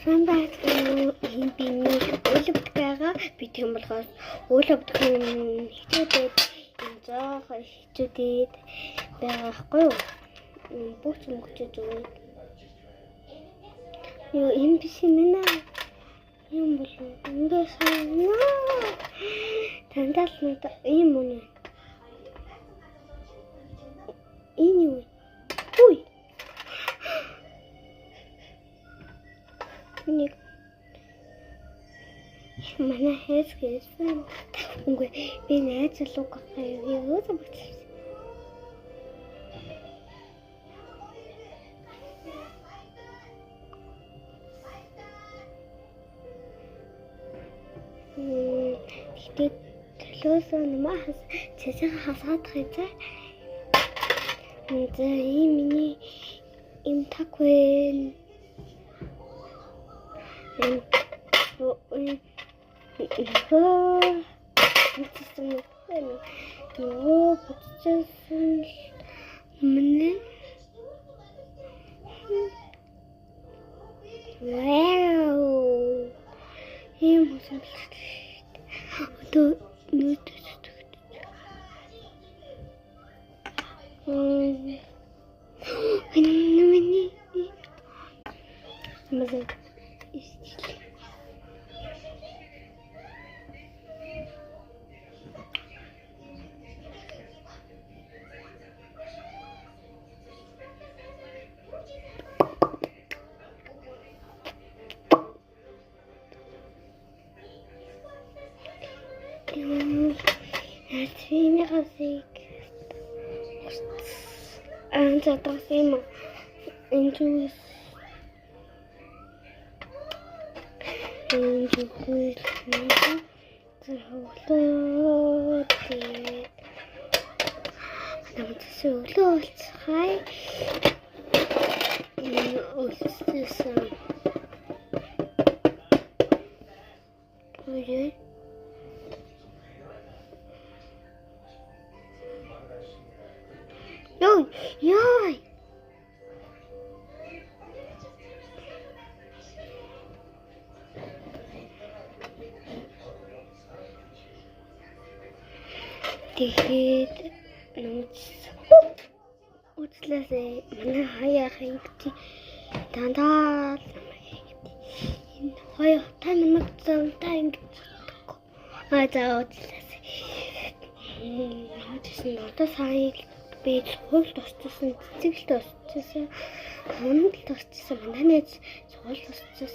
Самбат энэ биний өлөвдгийгаа бит юм болохоос өлөвдөх нь хичээдээд энэ жоох хичээдээд байгаа хгүй юу? Бүх юм хүчээж өгөө. Юу энэ биш юм аа. Юм болов. Ингээс тандал ийм үнэ. Энэ юу? Үй. Нэг манай хэсгээс үгүй би найз луг юу юм бэ? Гэтэ төлөөс намаас цэцэн хасаад хайцаа. За ийм миний им таквэн Затасима инжуис Йой. Тэгээд үтлээсээ манай хаяа хайгти дандаа энэ хаяа та намайг зовтой ингэж за үтлээсээ хатсан одоо сайн би цогт тусцсан цэцэглэлд тусцсан хоног тусцсан манай найз цогт тусцсан